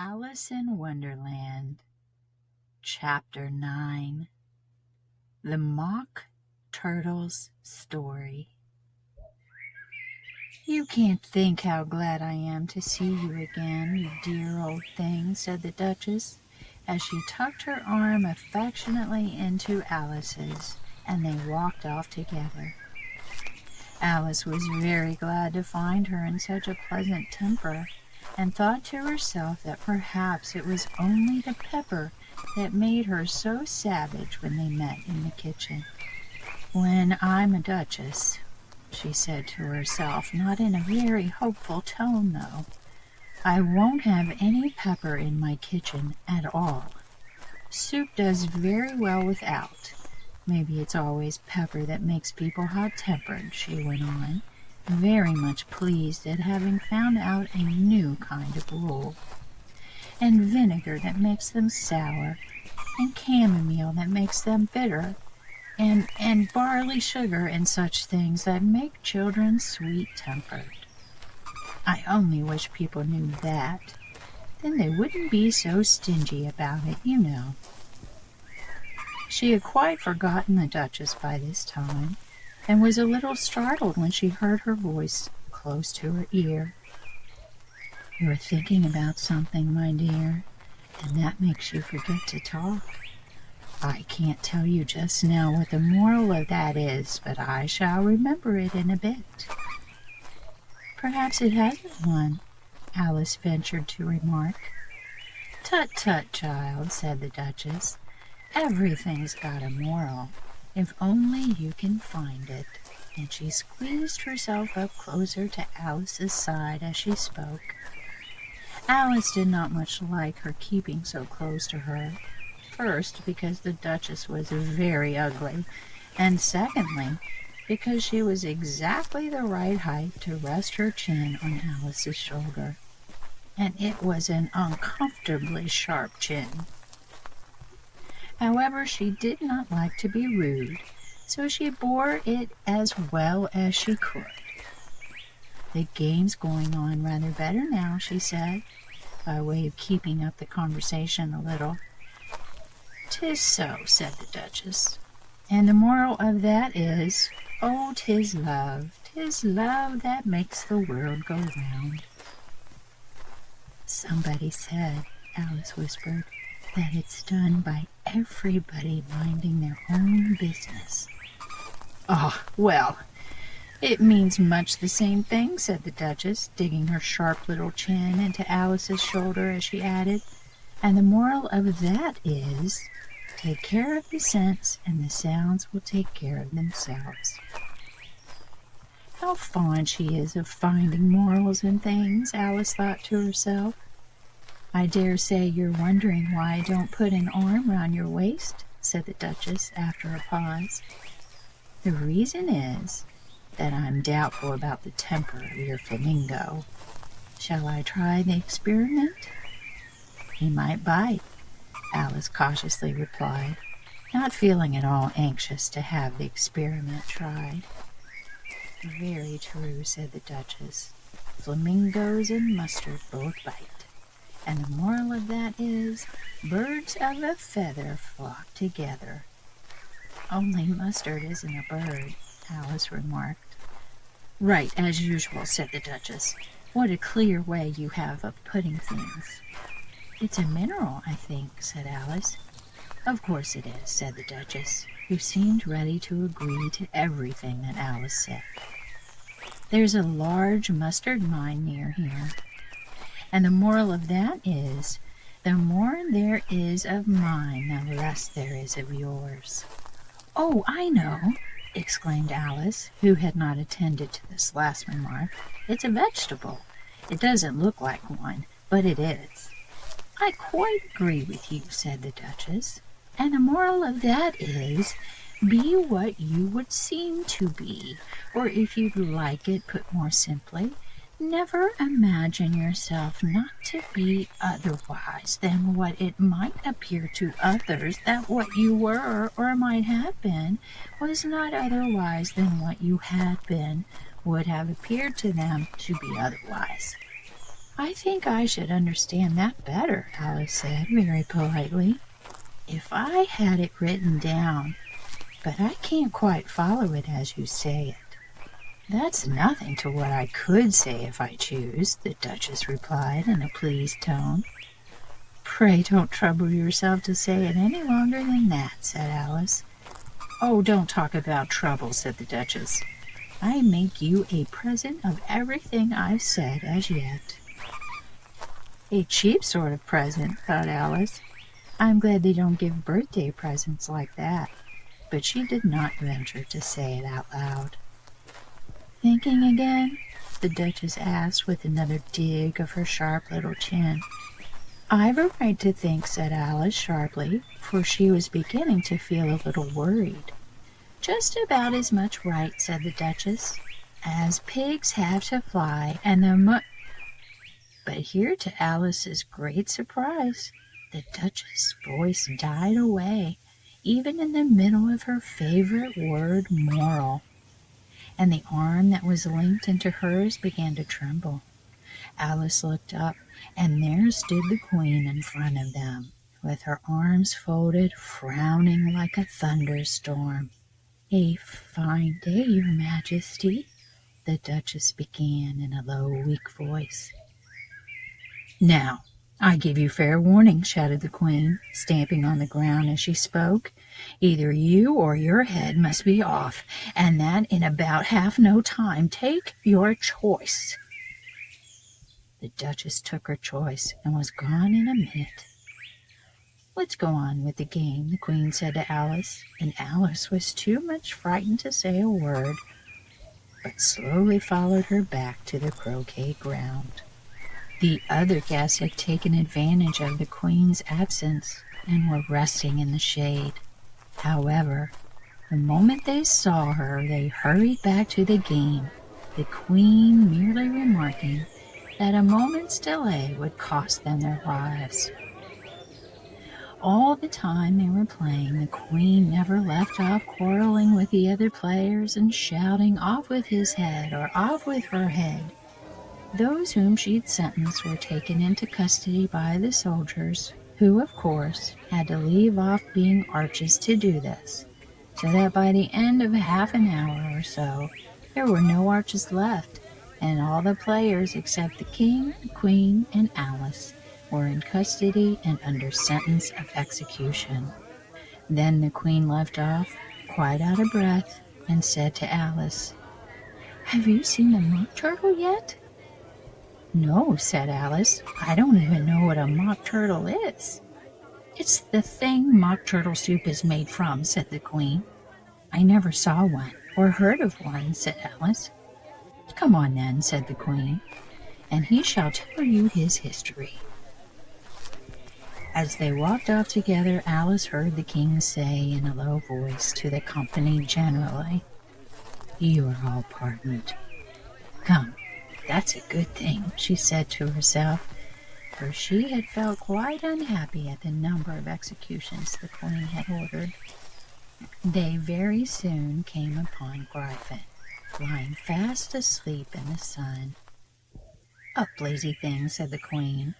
Alice in Wonderland, Chapter 9, The Mock Turtle's Story. "You can't think how glad I am to see you again, you dear old thing," said the Duchess, as she tucked her arm affectionately into Alice's, and they walked off together. Alice was very glad to find her in such a pleasant temper, and thought to herself that perhaps it was only the pepper that made her so savage when they met in the kitchen. "When I'm a duchess," she said to herself, not in a very hopeful tone, though, "I won't have any pepper in my kitchen at all. Soup does very well without. Maybe it's always pepper that makes people hot-tempered," she went on, very much pleased at having found out a new kind of rule. "And vinegar that makes them sour, and chamomile that makes them bitter, and barley sugar and such things that make children sweet-tempered. I only wish people knew that. Then they wouldn't be so stingy about it, you know." She had quite forgotten the Duchess by this time, and was a little startled when she heard her voice close to her ear. "You are thinking about something, my dear, and that makes you forget to talk. I can't tell you just now what the moral of that is, but I shall remember it in a bit." "Perhaps it hasn't one," Alice ventured to remark. "Tut, tut, child," said the Duchess. "Everything's got a moral, if only you can find it," and she squeezed herself up closer to Alice's side as she spoke. Alice did not much like her keeping so close to her, first because the Duchess was very ugly, and secondly because she was exactly the right height to rest her chin on Alice's shoulder, and it was an uncomfortably sharp chin. However, she did not like to be rude, so she bore it as well as she could. "The game's going on rather better now," she said, by way of keeping up the conversation a little. "'Tis so," said the Duchess, "and the moral of that is, oh, 'tis love that makes the world go round." "Somebody said," Alice whispered, "that it's done by everybody minding their own business." "Ah, well, it means much the same thing," said the Duchess, digging her sharp little chin into Alice's shoulder as she added, "and the moral of that is, take care of the scents and the sounds will take care of themselves." "How fond she is of finding morals in things," Alice thought to herself. "I dare say you're wondering why I don't put an arm round your waist," said the Duchess after a pause. "The reason is that I'm doubtful about the temper of your flamingo. Shall I try the experiment?" "He might bite," Alice cautiously replied, not feeling at all anxious to have the experiment tried. "Very true," said the Duchess. "Flamingos and mustard both bite. And the moral of that is, birds of a feather flock together." "Only mustard isn't a bird," Alice remarked. "Right, as usual," said the Duchess. "What a clear way you have of putting things." "It's a mineral, I think," said Alice. "Of course it is," said the Duchess, who seemed ready to agree to everything that Alice said. "There's a large mustard mine near here. And the moral of that is, the more there is of mine, the less there is of yours." "Oh, I know!" exclaimed Alice, who had not attended to this last remark. "It's a vegetable. It doesn't look like one, but it is." "I quite agree with you," said the Duchess. "And the moral of that is, be what you would seem to be, or if you'd like it put more simply, never imagine yourself not to be otherwise than what it might appear to others that what you were or might have been was not otherwise than what you had been would have appeared to them to be otherwise." I think I should understand that better, Alice said very politely, if I had it written down, but I can't quite follow it as you say it. That's nothing to what I could say if I choose, the Duchess replied in a pleased tone. Pray don't trouble yourself to say it any longer than that, said Alice. Oh, don't talk about trouble, said the Duchess. I make you a present of everything I've said as yet. A cheap sort of present, thought Alice. I'm glad they don't give birthday presents like that. But she did not venture to say it out loud. Thinking again? The Duchess asked with another dig of her sharp little chin. I've a right to think, said Alice sharply, for she was beginning to feel a little worried. Just about as much right, said the Duchess, as pigs have to fly, and But here, to Alice's great surprise, the Duchess' voice died away, even in the middle of her favorite word, moral, and the arm that was linked into hers began to tremble. Alice looked up, and there stood the Queen in front of them, with her arms folded, frowning like a thunderstorm. A fine day, Your Majesty, the Duchess began in a low, weak voice. Now, I give you fair warning, shouted the Queen, stamping on the ground as she spoke. Either you or your head must be off, and that in about half no time. Take your choice. The Duchess took her choice and was gone in a minute. Let's go on with the game, the Queen said to Alice, and Alice was too much frightened to say a word, but slowly followed her back to the croquet ground. The other guests had taken advantage of the Queen's absence and were resting in the shade. However, the moment they saw her, they hurried back to the game, the Queen merely remarking that a moment's delay would cost them their lives. All the time they were playing, the Queen never left off quarreling with the other players and shouting, "Off with his head," or "Off with her head." Those whom she'd sentenced were taken into custody by the soldiers, who, of course, had to leave off being arches to do this, so that by the end of half an hour or so, there were no arches left, and all the players except the King, the Queen, and Alice were in custody and under sentence of execution. Then the Queen left off, quite out of breath, and said to Alice, "Have you seen the mock turtle yet?" "No," said Alice. "I don't even know what a mock turtle is." "It's the thing mock turtle soup is made from," said the Queen. "I never saw one or heard of one," said Alice. "Come on then," said the Queen, "and he shall tell you his history." As they walked off together, Alice heard the King say in a low voice to the company generally, "You are all pardoned. Come, that's a good thing," she said to herself, for she had felt quite unhappy at the number of executions the Queen had ordered. They very soon came upon Gryphon, lying fast asleep in the sun. "Up, lazy thing," said the Queen,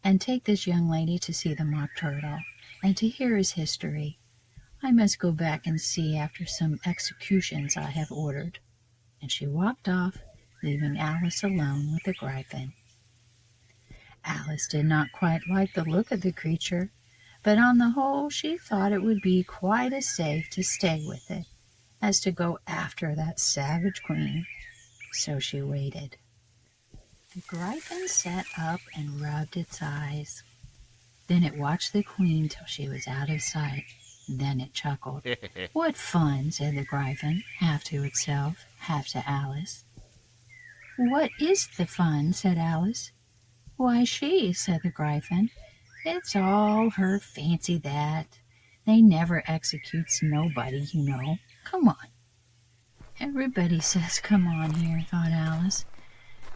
"and take this young lady to see the mock turtle, and to hear his history. I must go back and see after some executions I have ordered." And she walked off, leaving Alice alone with the Gryphon. Alice did not quite like the look of the creature, but on the whole she thought it would be quite as safe to stay with it as to go after that savage Queen. So she waited. The Gryphon sat up and rubbed its eyes. Then it watched the Queen till she was out of sight. Then it chuckled. "What fun," said the Gryphon, half to itself, half to Alice. "What is the fun?" said Alice. "Why, she," said the Gryphon. "It's all her fancy that. They never executes nobody, you know. Come on." "Everybody says come on here," thought Alice,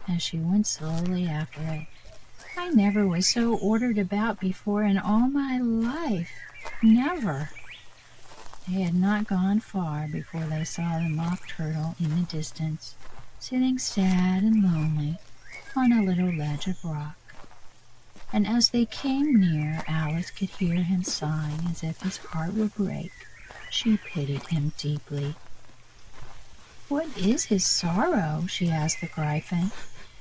as she went slowly after it. "I never was so ordered about before in all my life. Never." They had not gone far before they saw the mock turtle in the distance, sitting sad and lonely, on a little ledge of rock. And as they came near, Alice could hear him sighing as if his heart would break. She pitied him deeply. "What is his sorrow?" she asked the Gryphon,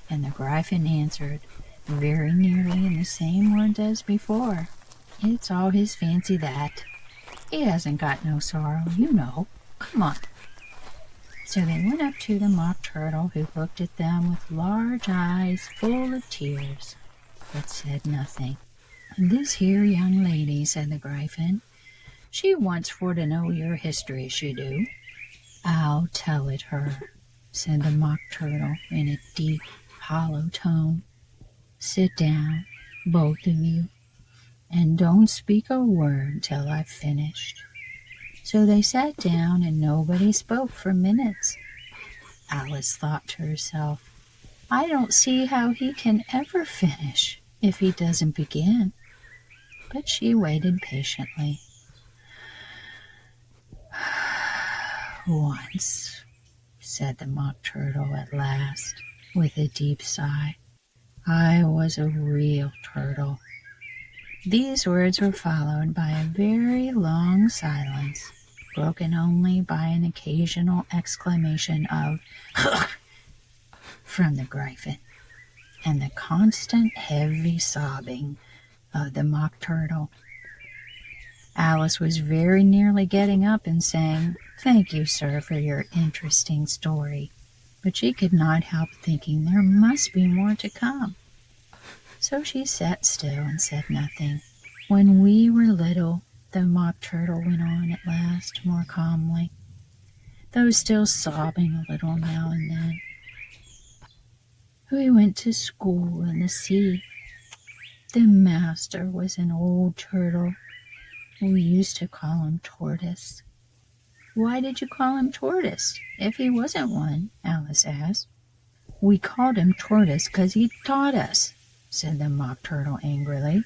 and the Gryphon answered, very nearly in the same words as before. "It's all his fancy, that. He hasn't got no sorrow, you know. Come on." So they went up to the Mock Turtle, who looked at them with large eyes full of tears, but said nothing. "This here young lady," said the Gryphon, "she wants for to know your history, she do." "I'll tell it her," said the Mock Turtle in a deep, hollow tone. "Sit down, both of you, and don't speak a word till I've finished." So they sat down, and nobody spoke for minutes. Alice thought to herself, "I don't see how he can ever finish if he doesn't begin." But she waited patiently. "Once," said the Mock Turtle at last, with a deep sigh, "I was a real turtle." These words were followed by a very long silence, broken only by an occasional exclamation of "Ugh!" from the Gryphon, and the constant heavy sobbing of the Mock Turtle. Alice was very nearly getting up and saying, "Thank you, sir, for your interesting story," but she could not help thinking there must be more to come. So she sat still and said nothing. "When we were little," the Mock Turtle went on at last, more calmly, though still sobbing a little now and then, "we went to school in the sea. The master was an old turtle. We used to call him Tortoise." "Why did you call him Tortoise, if he wasn't one?" Alice asked. "We called him Tortoise 'cause he taught us," said the Mock Turtle angrily.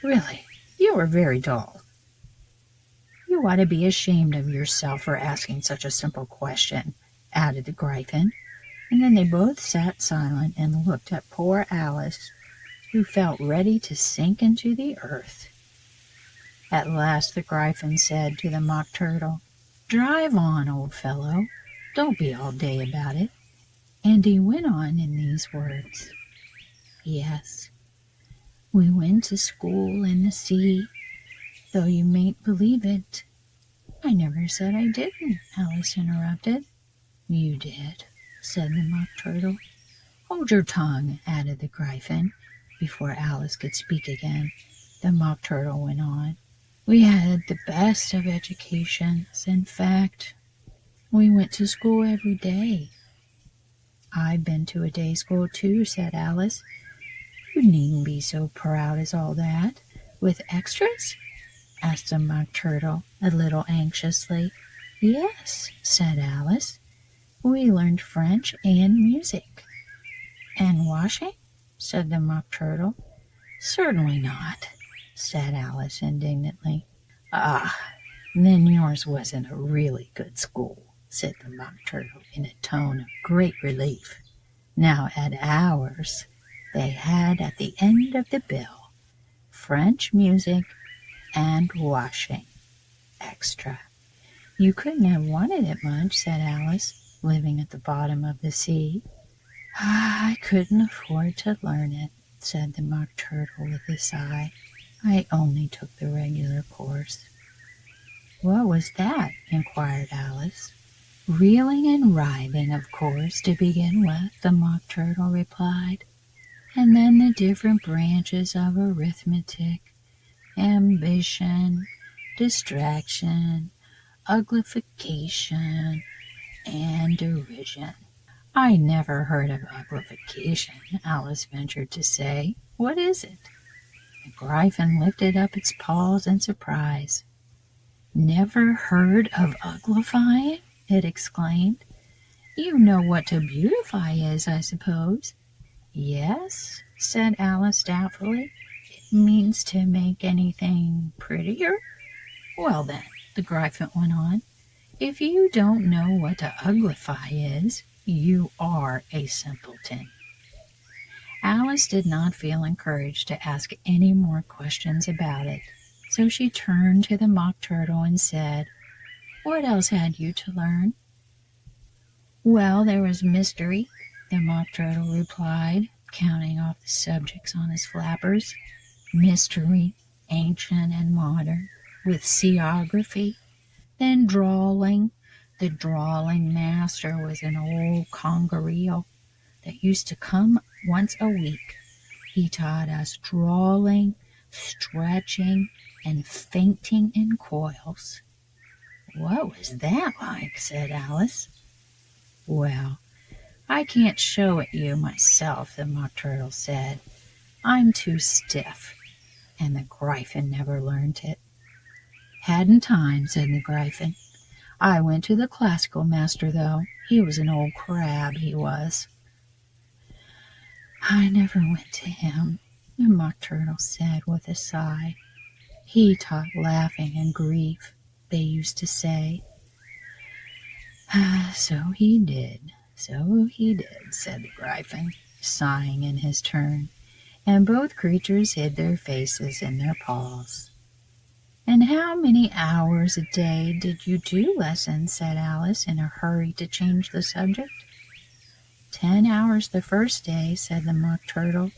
"Really, you are very dull. You ought to be ashamed of yourself for asking such a simple question," added the Gryphon, and then they both sat silent and looked at poor Alice, who felt ready to sink into the earth. At last the Gryphon said to the Mock Turtle, "Drive on, old fellow. Don't be all day about it." And he went on in these words. "Yes, we went to school in the sea, though you mayn't believe it." "I never said I didn't," Alice interrupted. "You did," said the Mock Turtle. "Hold your tongue," added the Gryphon. Before Alice could speak again, the Mock Turtle went on. "We had the best of educations. In fact, we went to school every day." "I've been to a day school too," said Alice. "You needn't be so proud as all that." "With extras?" asked the Mock Turtle, a little anxiously. "Yes," said Alice. "We learned French and music." "And washing?" said the Mock Turtle. "Certainly not," said Alice indignantly. "Ah, then yours wasn't a really good school," said the Mock Turtle in a tone of great relief. "Now at ours they had at the end of the bill French music and washing extra." "You couldn't have wanted it much," said Alice, living at the bottom of the sea. "I couldn't afford to learn it," said the Mock Turtle with a sigh. "I only took the regular course." "What was that?" inquired Alice. "Reeling and writhing, of course, to begin with," the Mock Turtle replied, "and then the different branches of arithmetic, ambition, distraction, uglification, and derision." "I never heard of uglification," Alice ventured to say. "What is it?" The Gryphon lifted up its paws in surprise. "Never heard of uglifying?" it exclaimed. "You know what to beautify is, I suppose." "Yes," said Alice doubtfully. "It means to make anything prettier." "Well then," the Gryphon went on, "if you don't know what to uglify is, you are a simpleton." Alice did not feel encouraged to ask any more questions about it, so she turned to the Mock Turtle and said, "What else had you to learn?" "Well, there was mystery," the Mock Turtle replied, counting off the subjects on his flappers. "Mystery, ancient and modern, with seaography, then drawling. The drawling master was an old congaree that used to come once a week. He taught us drawling, stretching, and fainting in coils." "What was that like?" said Alice. "Well, I can't show it you myself," the Mock Turtle said. "I'm too stiff, and the Gryphon never learned it." "Hadn't time," said the Gryphon. "I went to the classical master, though. He was an old crab, he was." "I never went to him," the Mock Turtle said with a sigh. "He taught laughing and grief, they used to say." So he did, said the Gryphon, sighing in his turn, and both creatures hid their faces in their paws. "And how many hours a day did you do lessons?" said Alice, in a hurry to change the subject. 10 hours the first day," said the Mock Turtle,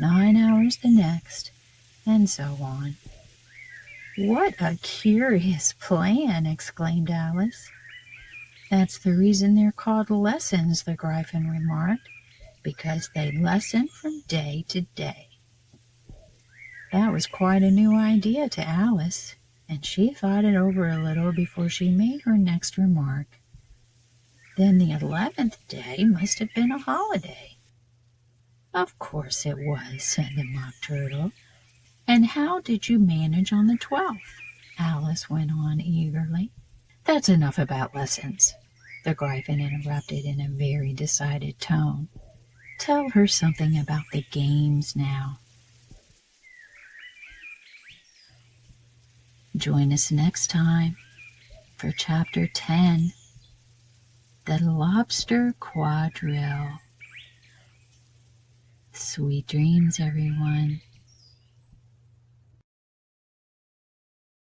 9 hours the next, and so on. "What a curious plan!" exclaimed Alice. "That's the reason they're called lessons," the Gryphon remarked, "because they lesson from day to day." That was quite a new idea to Alice, and she thought it over a little before she made her next remark. "Then the 11th day must have been a holiday." "Of course it was," said the Mock Turtle. "And how did you manage on the 12th?" Alice went on eagerly. "That's enough about lessons," the Gryphon interrupted in a very decided tone. "Tell her something about the games now." Join us next time for Chapter 10, The Lobster Quadrille. Sweet dreams, everyone.